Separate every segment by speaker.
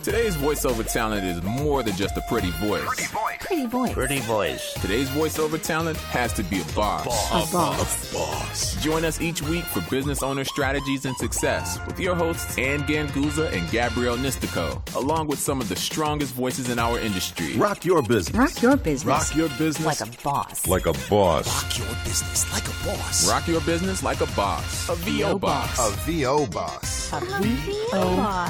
Speaker 1: Today's voiceover talent is more than just a pretty voice.
Speaker 2: Pretty voice.
Speaker 1: Today's voiceover talent has to be a boss.
Speaker 2: A boss.
Speaker 1: Join us each week for business owner strategies and success with your hosts Ann Ganguzza and Gabrielle Nistico, along with some of the strongest voices in our industry.
Speaker 3: Rock your business.
Speaker 2: Rock your business.
Speaker 3: Rock your business.
Speaker 2: Like a boss.
Speaker 3: Like a boss.
Speaker 4: Rock your business like a boss.
Speaker 1: Rock your business like a boss. A VO boss.
Speaker 3: A VO boss.
Speaker 2: A VO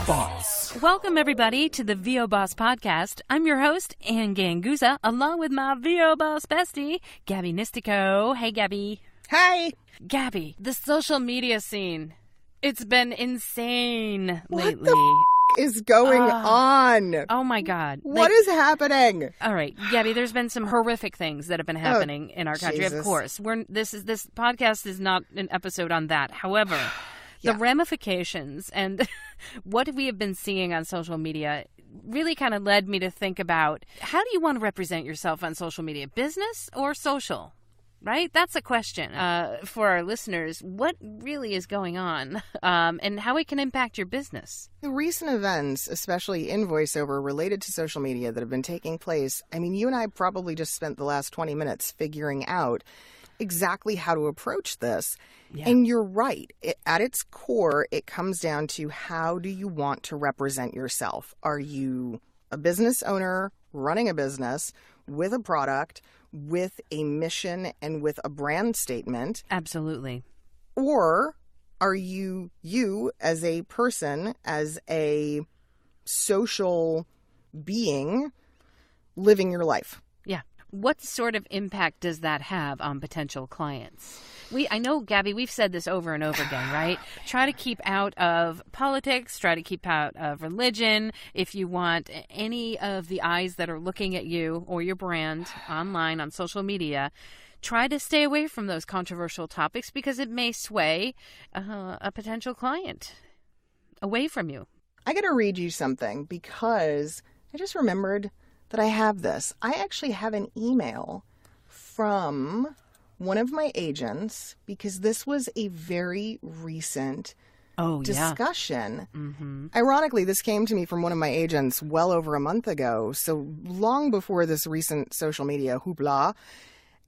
Speaker 2: boss.
Speaker 5: Welcome, everybody, to the VO Boss Podcast. I'm your host, Ann Ganguzza, along with my VO Boss bestie, Gabby Nistico. Hey, Gabby.
Speaker 6: Hi.
Speaker 5: Gabby, the social media scene, it's been insane lately.
Speaker 6: What the is going on?
Speaker 5: Oh, my God.
Speaker 6: What is happening?
Speaker 5: All right, Gabby, there's been some horrific things that have been happening in our country.
Speaker 6: Jesus.
Speaker 5: Of course, this podcast is not an episode on that. However, the ramifications and what we have been seeing on social media really kind of led me to think about, how do you want to represent yourself on social media, business or social? Right? That's a question for our listeners. What really is going on and how it can impact your business?
Speaker 6: The recent events, especially in voiceover related to social media that have been taking place, I mean, you and I probably just spent the last 20 minutes figuring out exactly how to approach this. Yeah. And you're right. At its core, it comes down to, how do you want to represent yourself? Are you a business owner running a business with a product, with a mission, and with a brand statement?
Speaker 5: Absolutely.
Speaker 6: Or are you as a person, as a social being, living your life?
Speaker 5: Yeah. What sort of impact does that have on potential clients? I know, Gabby, we've said this over and over again, right? Try to keep out of politics, try to keep out of religion. If you want any of the eyes that are looking at you or your brand online, on social media, try to stay away from those controversial topics, because it may sway a potential client away from you.
Speaker 6: I got to read you something, because I just remembered that I have this. I actually have an email from one of my agents, because this was a very recent discussion.
Speaker 5: Mm-hmm.
Speaker 6: Ironically, this came to me from one of my agents well over a month ago, so long before this recent social media hoopla,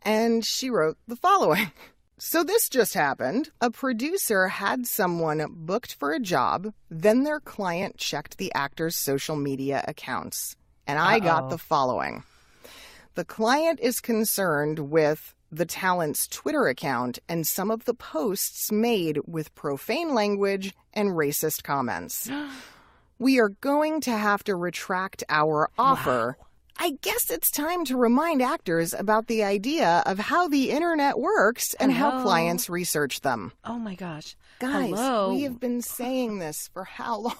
Speaker 6: and she wrote the following. So this just happened. A producer had someone booked for a job, then their client checked the actor's social media accounts. And I got the following. The client is concerned with the talent's Twitter account and some of the posts made with profane language and racist comments. We are going to have to retract our offer. Wow. I guess it's time to remind actors about the idea of how the internet works and how clients research them.
Speaker 5: Oh, my gosh.
Speaker 6: Guys,
Speaker 5: Hello.
Speaker 6: we have been saying this for how long?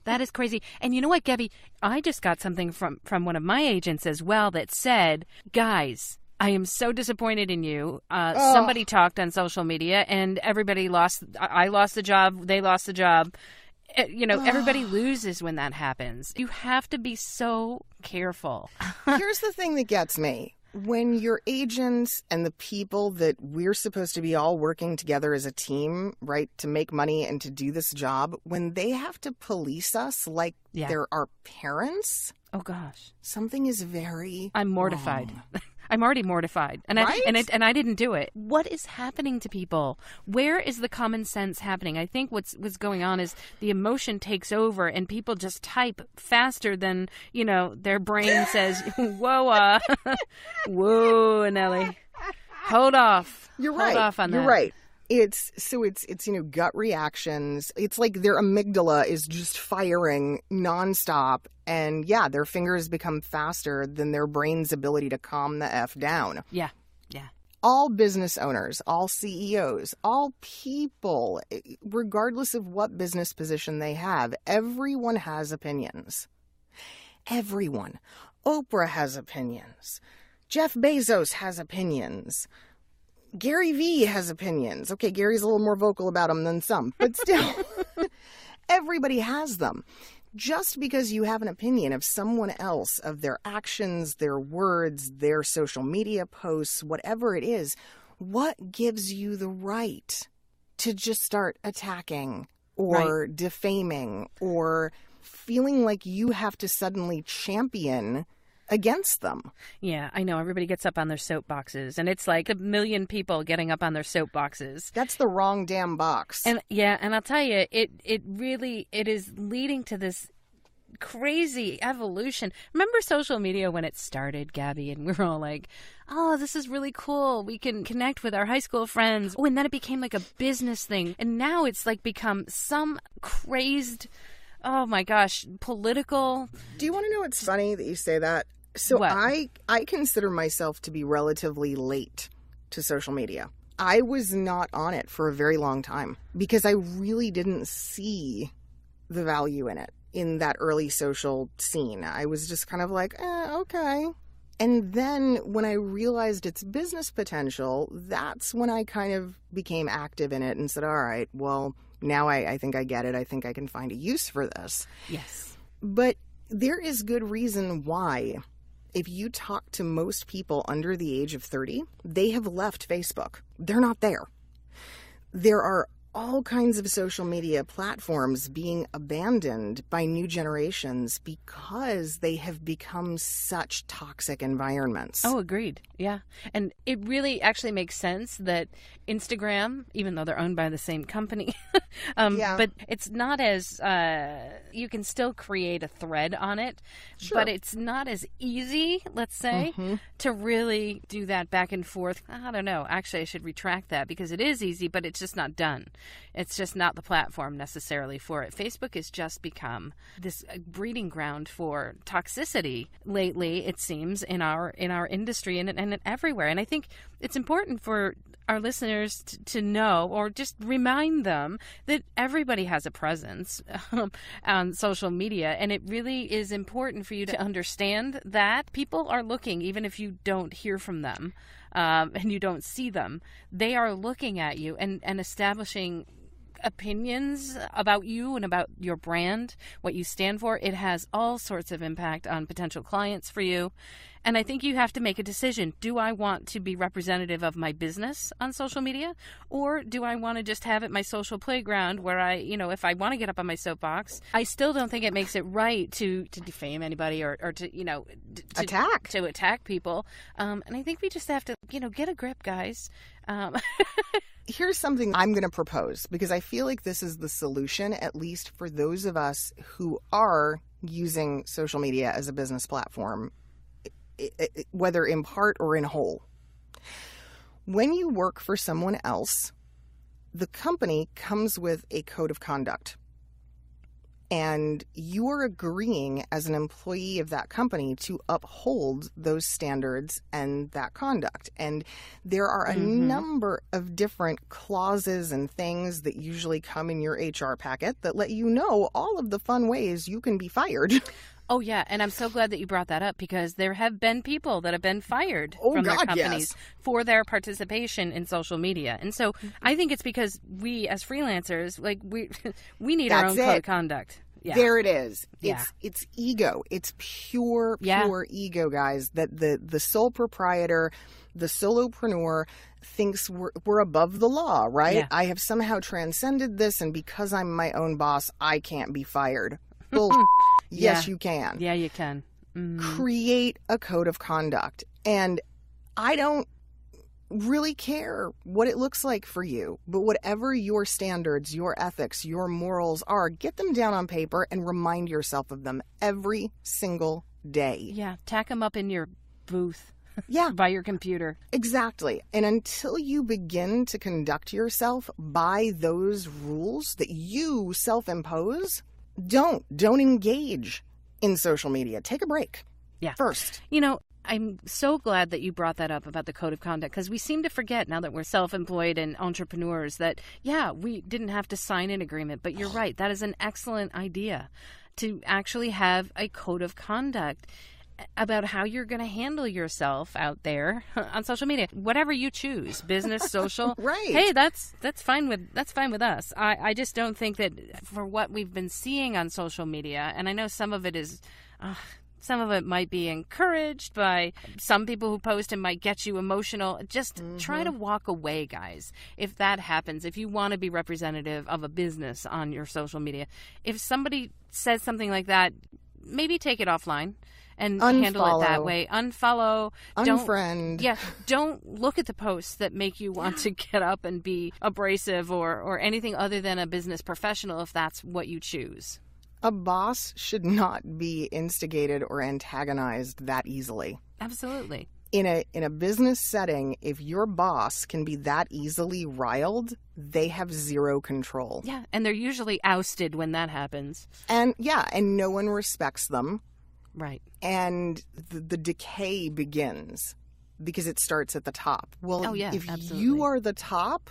Speaker 5: That is crazy. And you know what, Gabby? I just got something from one of my agents as well that said, guys, I am so disappointed in you. Somebody talked on social media and everybody lost. I lost the job. They lost the job. Everybody loses when that happens. You have to be so careful.
Speaker 6: Here's the thing that gets me. When your agents and the people that we're supposed to be all working together as a team, right, to make money and to do this job, when they have to police us like they're our parents.
Speaker 5: Oh, gosh.
Speaker 6: Something is very
Speaker 5: I'm mortified.
Speaker 6: wrong.
Speaker 5: I'm already mortified. And
Speaker 6: right?
Speaker 5: I didn't do it. What is happening to people? Where is the common sense happening? I think what's going on is the emotion takes over and people just type faster than, their brain says, whoa, whoa, Nelly. Hold off.
Speaker 6: You're right.
Speaker 5: Hold off on that.
Speaker 6: You're right. It's gut reactions. It's like their amygdala is just firing nonstop. And their fingers become faster than their brain's ability to calm the F down.
Speaker 5: Yeah.
Speaker 6: All business owners, all CEOs, all people, regardless of what business position they have, everyone has opinions. Everyone. Oprah has opinions. Jeff Bezos has opinions. Gary Vee has opinions. Okay, Gary's a little more vocal about them than some, but still, everybody has them. Just because you have an opinion of someone else, of their actions, their words, their social media posts, whatever it is, what gives you the right to just start attacking or defaming or feeling like you have to suddenly champion against them.
Speaker 5: Yeah, I know. Everybody gets up on their soapboxes, and it's like a million people getting up on their soapboxes.
Speaker 6: That's the wrong damn box.
Speaker 5: And yeah, and I'll tell you, it really is leading to this crazy evolution. Remember social media when it started, Gabby, and we were all like, oh, this is really cool. We can connect with our high school friends. Oh, and then it became like a business thing. And now it's like become some crazed, oh my gosh, political.
Speaker 6: Do you want to know what's funny that you say that? So
Speaker 5: What?
Speaker 6: I consider myself to be relatively late to social media. I was not on it for a very long time because I really didn't see the value in it in that early social scene. I was just kind of like, okay. And then when I realized its business potential, that's when I kind of became active in it and said, all right, well, now I think I get it. I think I can find a use for this.
Speaker 5: Yes.
Speaker 6: But there is good reason why, if you talk to most people under the age of 30, they have left Facebook. They're not there. There are all kinds of social media platforms being abandoned by new generations because they have become such toxic environments.
Speaker 5: Oh, agreed. Yeah. And it really actually makes sense that Instagram, even though they're owned by the same company, but it's not as, you can still create a thread on it,
Speaker 6: Sure.
Speaker 5: but it's not as easy, let's say, to really do that back and forth. I don't know. Actually, I should retract that because it is easy, but it's just not done. It's just not the platform necessarily for it. Facebook has just become this breeding ground for toxicity lately, it seems, in our industry and everywhere. And I think it's important for our listeners to know, or just remind them, that everybody has a presence on social media. And it really is important for you to understand that people are looking, even if you don't hear from them and you don't see them. They are looking at you and establishing opinions about you and about your brand, what you stand for. It has all sorts of impact on potential clients for you. And I think you have to make a decision. Do I want to be representative of my business on social media? Or do I want to just have it my social playground where if I want to get up on my soapbox, I still don't think it makes it right to defame anybody or to attack people. And I think we just have to, get a grip, guys.
Speaker 6: Here's something I'm going to propose, because I feel like this is the solution, at least for those of us who are using social media as a business platform, whether in part or in whole. When you work for someone else, the company comes with a code of conduct. And you are agreeing as an employee of that company to uphold those standards and that conduct. And there are a number of different clauses and things that usually come in your HR packet that let you know all of the fun ways you can be fired.
Speaker 5: Oh, yeah. And I'm so glad that you brought that up, because there have been people that have been fired from their companies for their participation in social media. And so I think it's because we as freelancers, we need our own code of conduct. Yeah.
Speaker 6: There it is.
Speaker 5: Yeah.
Speaker 6: It's ego. It's pure ego, guys, that the sole proprietor, the solopreneur thinks we're above the law, right? Yeah. I have somehow transcended this, and because I'm my own boss, I can't be fired. Bullshit. Yes, you can.
Speaker 5: Yeah, you can.
Speaker 6: Create a code of conduct. And I don't really care what it looks like for you, but whatever your standards, your ethics, your morals are, get them down on paper and remind yourself of them every single day.
Speaker 5: Yeah, tack them up in your booth.
Speaker 6: Yeah.
Speaker 5: By your computer.
Speaker 6: Exactly. And until you begin to conduct yourself by those rules that you self-impose, don't engage in social media. Take a break.
Speaker 5: Yeah.
Speaker 6: First.
Speaker 5: I'm so glad that you brought that up about the code of conduct, because we seem to forget, now that we're self-employed and entrepreneurs, that, we didn't have to sign an agreement. But you're right. That is an excellent idea, to actually have a code of conduct about how you're going to handle yourself out there on social media, whatever you choose, business, social.
Speaker 6: Right.
Speaker 5: Hey, that's fine with us. I just don't think that for what we've been seeing on social media, and I know some of it is Some of it might be encouraged by some people who post and might get you emotional. Just try to walk away, guys. If that happens, if you want to be representative of a business on your social media, if somebody says something like that, maybe take it offline and handle it that way. Unfollow.
Speaker 6: Unfriend.
Speaker 5: Don't look at the posts that make you want to get up and be abrasive or anything other than a business professional if that's what you choose.
Speaker 6: A boss should not be instigated or antagonized that easily.
Speaker 5: Absolutely.
Speaker 6: In a business setting, if your boss can be that easily riled, they have zero control.
Speaker 5: Yeah, and they're usually ousted when that happens.
Speaker 6: And no one respects them.
Speaker 5: Right.
Speaker 6: And the decay begins because it starts at the top. Well, if
Speaker 5: absolutely.
Speaker 6: You are the top,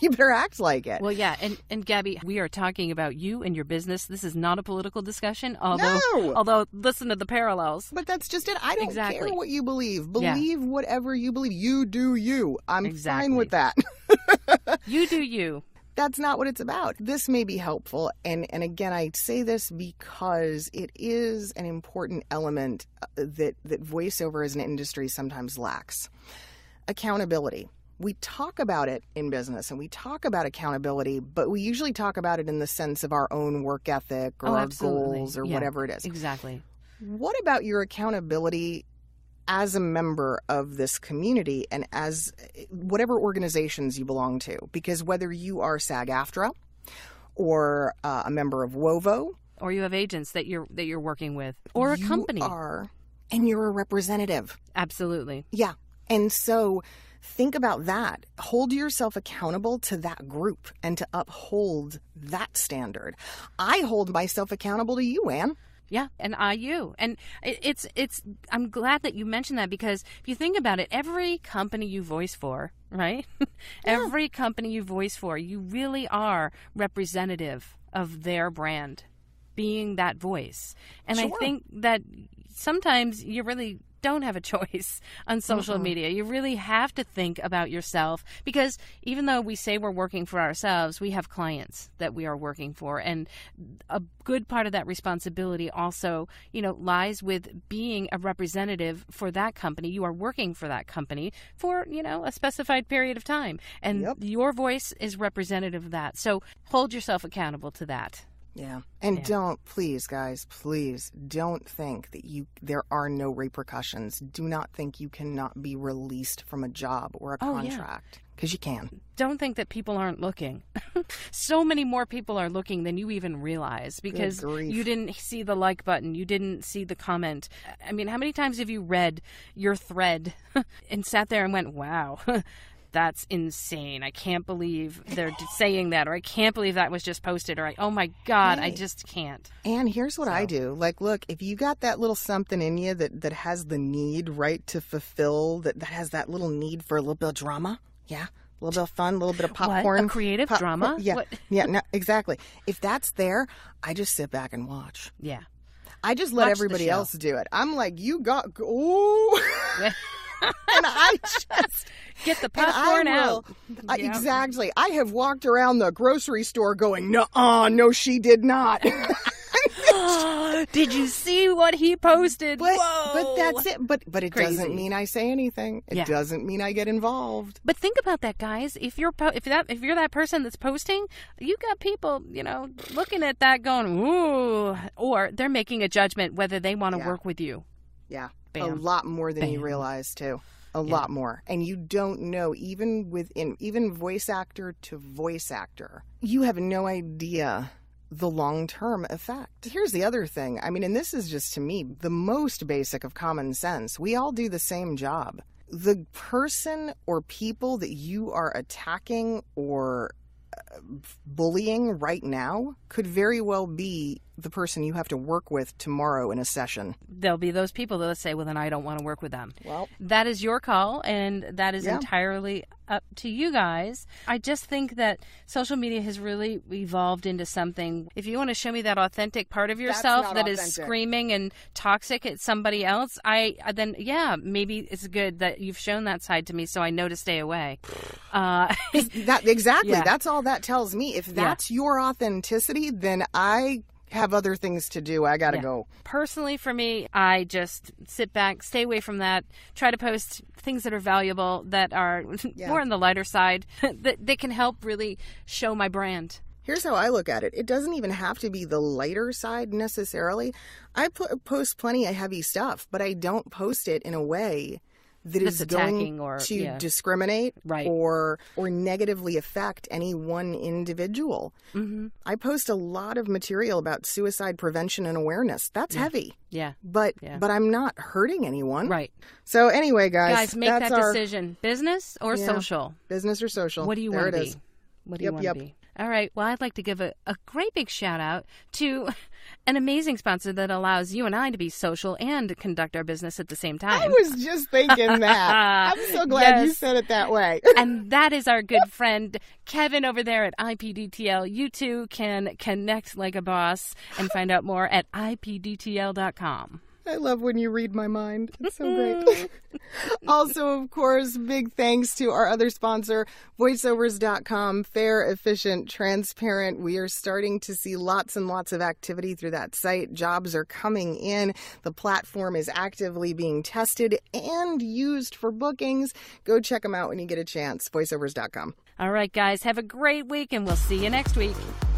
Speaker 6: you better act like it.
Speaker 5: Well, yeah, and Gabby, we are talking about you and your business. This is not a political discussion, although listen to the parallels.
Speaker 6: But that's just it. I don't care what you believe. Believe whatever you believe. You do you. I'm fine with that.
Speaker 5: You do you.
Speaker 6: That's not what it's about. This may be helpful. And again, I say this because it is an important element that voiceover as an industry sometimes lacks. Accountability. We talk about it in business and we talk about accountability, but we usually talk about it in the sense of our own work ethic or our goals or whatever it is.
Speaker 5: Exactly.
Speaker 6: What about your accountability as a member of this community and as whatever organizations you belong to? Because whether you are SAG-AFTRA or a member of WOVO,
Speaker 5: or you have agents that you're working with, or a company,
Speaker 6: and you're a representative.
Speaker 5: Absolutely.
Speaker 6: Yeah. And so think about that. Hold yourself accountable to that group and to uphold that standard. I hold myself accountable to you, Ann.
Speaker 5: Yeah, and you. And it's. I'm glad that you mentioned that because if you think about it, every company you voice for, right? Every company you voice for, you really are representative of their brand, being that voice. And I think that sometimes you really don't have a choice on social media. You really have to think about yourself because even though we say we're working for ourselves, we have clients that we are working for. And a good part of that responsibility also, lies with being a representative for that company. You are working for that company for, a specified period of time. And your voice is representative of that. So hold yourself accountable to that.
Speaker 6: Yeah. And please, guys, please don't think that there are no repercussions. Do not think you cannot be released from a job or a contract. Because you can.
Speaker 5: Don't think that people aren't looking. So many more people are looking than you even realize because you didn't see the like button. You didn't see the comment. I mean, how many times have you read your thread and sat there and went, wow, that's insane. I can't believe they're saying that, or I can't believe that was just posted, or oh my God, I just can't.
Speaker 6: And here's what I do. Like, look, if you got that little something in you that has the need, right, to fulfill, that has that little need for a little bit of drama, a little bit of fun, a little bit of popcorn.
Speaker 5: What? A creative drama?
Speaker 6: Yeah,
Speaker 5: what?
Speaker 6: No, exactly. If that's there, I just sit back and watch.
Speaker 5: Yeah.
Speaker 6: I just let everybody else do it. I'm like, you got, ooh. And I just
Speaker 5: get the popcorn out.
Speaker 6: Exactly. I have walked around the grocery store going, no, she did not.
Speaker 5: Did you see what he posted?
Speaker 6: But that's it. But it doesn't mean I say anything. It doesn't mean I get involved.
Speaker 5: But think about that, guys. If you're that person that's posting, you got people, looking at that going, ooh, or they're making a judgment whether they want to work with you.
Speaker 6: Yeah.
Speaker 5: Bam.
Speaker 6: A lot more than you realize, too. A lot more. And you don't know, even voice actor to voice actor, you have no idea the long-term effect. Here's the other thing. I mean, and this is just, to me, the most basic of common sense. We all do the same job. The person or people that you are attacking or bullying right now could very well be the person you have to work with tomorrow in a session.
Speaker 5: There'll be those people that say, well, then I don't want to work with them.
Speaker 6: Well,
Speaker 5: that is your call, and that is entirely up to you guys. I just think that social media has really evolved into something. If you want to show me that authentic part of yourself that is screaming and toxic at somebody else, maybe it's good that you've shown that side to me so I know to stay away.
Speaker 6: Exactly. Yeah. That's all that tells me. If that's your authenticity, then I have other things to do. I gotta go.
Speaker 5: Personally, for me, I just sit back, stay away from that, try to post things that are valuable, that are more on the lighter side, that can help really show my brand.
Speaker 6: Here's how I look at it. It doesn't even have to be the lighter side necessarily. I post plenty of heavy stuff, but I don't post it in a way that is going to discriminate or negatively affect any one individual. Mm-hmm. I post a lot of material about suicide prevention and awareness. That's heavy.
Speaker 5: Yeah.
Speaker 6: But I'm not hurting anyone.
Speaker 5: Right.
Speaker 6: So anyway, guys,
Speaker 5: make that decision. Business or social?
Speaker 6: Business or social.
Speaker 5: What do you want to be? What do you want to be? All right. Well, I'd like to give a great big shout out to an amazing sponsor that allows you and I to be social and conduct our business at the same time.
Speaker 6: I was just thinking that. I'm so glad you said it that way.
Speaker 5: And that is our good friend Kevin over there at IPDTL. You too can connect like a boss and find out more at IPDTL.com.
Speaker 6: I love when you read my mind. It's so great. Also, of course, big thanks to our other sponsor, voiceovers.com. Fair, efficient, transparent. We are starting to see lots and lots of activity through that site. Jobs are coming in. The platform is actively being tested and used for bookings. Go check them out when you get a chance. Voiceovers.com.
Speaker 5: All right, guys. Have a great week, and we'll see you next week.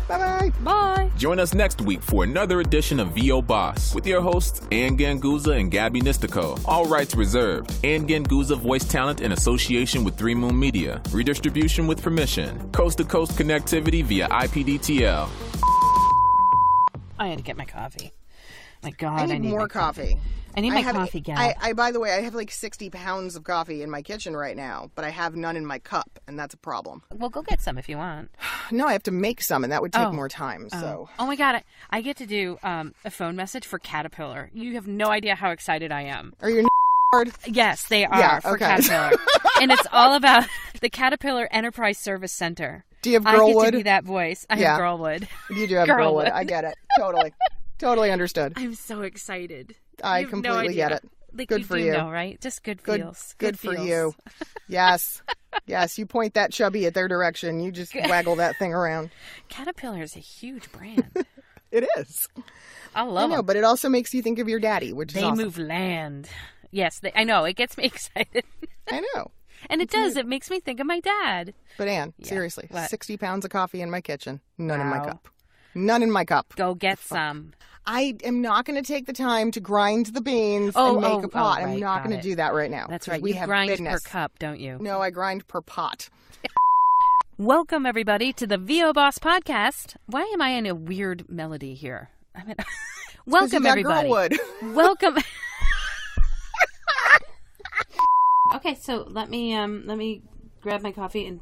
Speaker 6: Bye-bye.
Speaker 5: Bye.
Speaker 1: Join us next week for another edition of VO Boss with your hosts, Ann Ganguzza and Gabby Nistico. All rights reserved. Ann Ganguzza voice talent in association with 3 Moon Media. Redistribution with permission. Coast-to-coast connectivity via IPDTL.
Speaker 5: I had to get my coffee. My God,
Speaker 6: I need more coffee.
Speaker 5: I need my coffee, Gab.
Speaker 6: I by the way, I have like 60 pounds of coffee in my kitchen right now, but I have none in my cup, and that's a problem.
Speaker 5: Well, go get some if you want.
Speaker 6: No, I have to make some, and that would take more time. So.
Speaker 5: Oh my God, I get to do a phone message for Caterpillar. You have no idea how excited I am.
Speaker 6: Are you hard?
Speaker 5: Yes, they are for Caterpillar. And it's all about the Caterpillar Enterprise Service Center.
Speaker 6: Do you have Girlwood?
Speaker 5: I get to be that voice. I have Girlwood.
Speaker 6: You do have Girlwood. I get it. Totally understood.
Speaker 5: I'm so excited.
Speaker 6: I completely get it.
Speaker 5: Like,
Speaker 6: good for you.
Speaker 5: Know, right? Just good feels.
Speaker 6: Good for you. Yes. Yes, you point that chubby at their direction. You just waggle that thing around.
Speaker 5: Caterpillar is a huge brand.
Speaker 6: It is.
Speaker 5: I love them.
Speaker 6: But it also makes you think of your daddy, which is awesome.
Speaker 5: They move land. Yes, I know. It gets me excited.
Speaker 6: I know.
Speaker 5: And it does. It makes me think of my dad.
Speaker 6: But Ann, seriously,
Speaker 5: what?
Speaker 6: 60 pounds of coffee in my kitchen. None in my cup. None in my cup.
Speaker 5: Go get some.
Speaker 6: I am not going to take the time to grind the beans and make a pot. I'm not going to do that right now.
Speaker 5: That's right.
Speaker 6: We
Speaker 5: You
Speaker 6: have
Speaker 5: grind
Speaker 6: business.
Speaker 5: per cup, don't you?
Speaker 6: No, I grind per pot.
Speaker 5: Welcome, everybody, to the VO Boss Podcast. Why am I in a weird melody here? I mean, welcome, everybody.
Speaker 6: Girlwood.
Speaker 5: Welcome. Okay, so let me grab my coffee and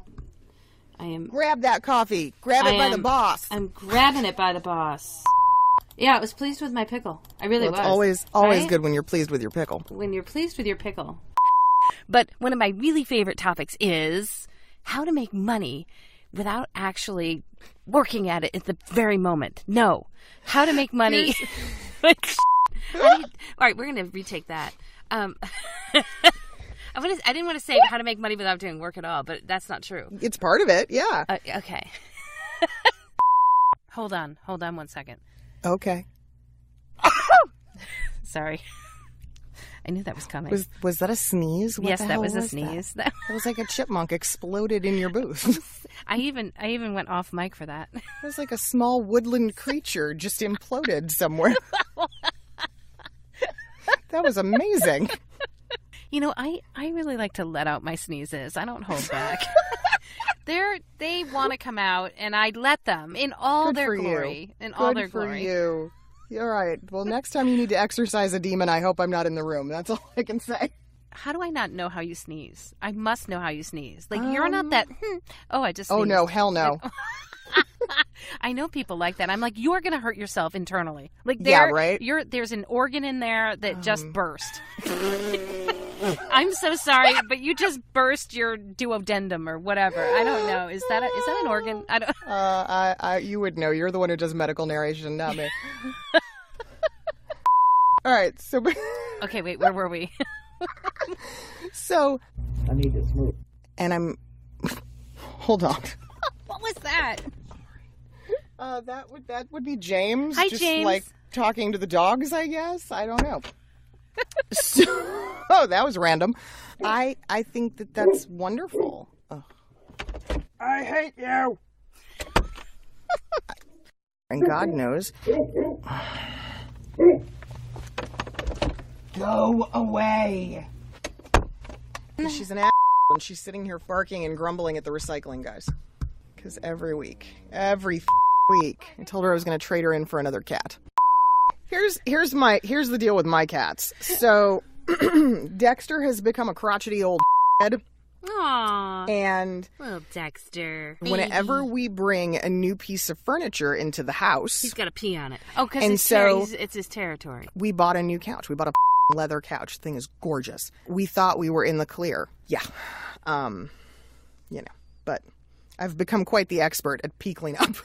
Speaker 6: Grab that coffee. Grab it by the boss.
Speaker 5: I'm grabbing it by the boss. Yeah, I was pleased with my pickle. I really was.
Speaker 6: It's always good when you're pleased with your pickle.
Speaker 5: When you're pleased with your pickle. But one of my really favorite topics is how to make money without actually working at it at the very moment. No. How to make money. All right, we're going to retake that. I didn't want to say how to make money without doing work at all, but that's not true.
Speaker 6: It's part of it, yeah.
Speaker 5: Okay. Hold on 1 second.
Speaker 6: Okay.
Speaker 5: Sorry. I knew that was coming.
Speaker 6: Was that a sneeze?
Speaker 5: Yes, that was a sneeze.
Speaker 6: That was like a chipmunk exploded in your booth.
Speaker 5: I even went off mic for that.
Speaker 6: It was like a small woodland creature just imploded somewhere. That was amazing.
Speaker 5: You know, I really like to let out my sneezes. I don't hold back. They want to come out, and I let them in all their glory. In all their glory.
Speaker 6: Good for you. All right. Well, next time you need to exorcise a demon, I hope I'm not in the room. That's all I can say.
Speaker 5: How do I not know how you sneeze? I must know how you sneeze. Like, you're not that, I just sneezed.
Speaker 6: Oh, no. Hell no.
Speaker 5: I know people like that. I'm like, you're going to hurt yourself internally. Like,
Speaker 6: right?
Speaker 5: There's an organ in there that just burst. I'm so sorry, but you just burst your duodenum or whatever. I don't know. Is that an organ? I don't.
Speaker 6: You would know. You're the one who does medical narration, not me. All right. So.
Speaker 5: Okay. Wait. Where were we?
Speaker 6: So.
Speaker 2: I need to smoke.
Speaker 6: And I'm. Hold on.
Speaker 5: What was that?
Speaker 6: That would be James.
Speaker 5: Hi,
Speaker 6: just
Speaker 5: James.
Speaker 6: like talking to the dogs, I guess. I don't know. That was random. I think that's wonderful. Ugh. I hate you. And God knows. Go away. She's an ass, and she's sitting here barking and grumbling at the recycling guys. Because every week, I told her I was going to trade her in for another cat. Here's the deal with my cats. So Dexter has become a crotchety old head.
Speaker 5: Aww.
Speaker 6: And
Speaker 5: little Dexter.
Speaker 6: whenever we bring a new piece of furniture into the house,
Speaker 5: He's got to pee on it. Oh, because it's his territory.
Speaker 6: we bought a new couch. We bought a leather couch. The thing is gorgeous. We thought we were in the clear. Yeah. But I've become quite the expert at pee cleanup.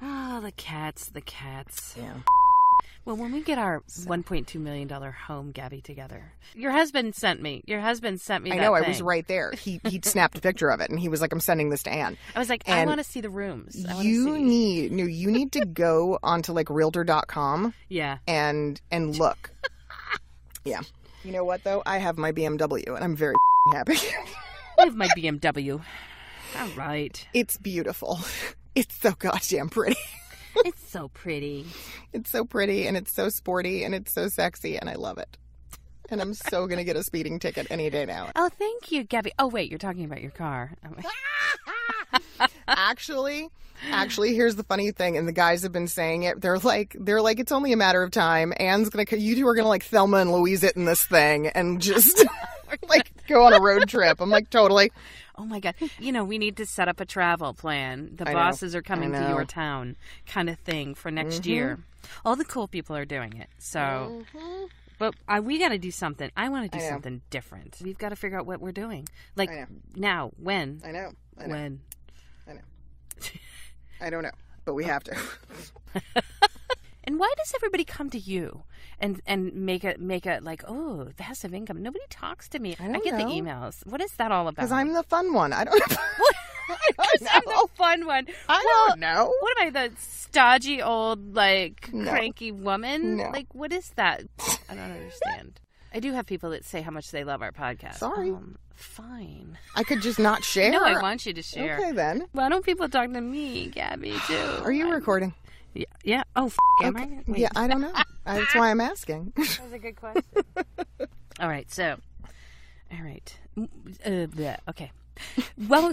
Speaker 5: Oh, the cats.
Speaker 6: Yeah.
Speaker 5: Well, when we get our $1.2 million home, Gabby, together, your husband sent me that
Speaker 6: I know,
Speaker 5: thing.
Speaker 6: I was right there. He snapped a picture of it, and he was like, I'm sending this to Anne.
Speaker 5: I was like, I want to see the rooms.
Speaker 6: You need to go onto like realtor.com
Speaker 5: Yeah.
Speaker 6: and look. Yeah. You know what, though? I have my BMW, and I'm very happy.
Speaker 5: I have my BMW. All right.
Speaker 6: It's beautiful. It's so goddamn pretty.
Speaker 5: It's so pretty.
Speaker 6: It's so pretty, and it's so sporty, and it's so sexy, and I love it. And I'm so going to get a speeding ticket any day now.
Speaker 5: Oh, thank you, Gabby. Oh, wait, you're talking about your car.
Speaker 6: Actually, here's the funny thing, and the guys have been saying it. They're like, it's only a matter of time. You two are gonna like Thelma and Louise it in this thing, and just like go on a road trip. I'm like, totally.
Speaker 5: Oh my God. We need to set up a travel plan. The
Speaker 6: I know.
Speaker 5: bosses are coming
Speaker 6: I
Speaker 5: to
Speaker 6: know.
Speaker 5: your town kind of thing for next year. All the cool people are doing it. So, but we got to do something. I want to do something different. We've got to figure out what we're doing. Like now, when?
Speaker 6: I know.
Speaker 5: When?
Speaker 6: I know. I don't know, but we have to.
Speaker 5: And why does everybody come to you and make it like, oh, passive income? Nobody talks to me. I get the emails. What is that all about?
Speaker 6: Because I'm the fun one. I don't know.
Speaker 5: Because I'm the fun one.
Speaker 6: I don't know.
Speaker 5: What am I, the stodgy old,
Speaker 6: No.
Speaker 5: cranky woman?
Speaker 6: No.
Speaker 5: Like, what is that? I don't understand. I do have people that say how much they love our podcast.
Speaker 6: Sorry.
Speaker 5: Fine.
Speaker 6: I could just not share.
Speaker 5: No, I want you to share.
Speaker 6: Okay, then.
Speaker 5: Why don't people talk to me, Gabby, too?
Speaker 6: Are you recording?
Speaker 5: Yeah. Oh, am I? Wait.
Speaker 6: Yeah, I don't know. That's why I'm asking.
Speaker 5: That was a good question. All right, so. All right. Okay. Well.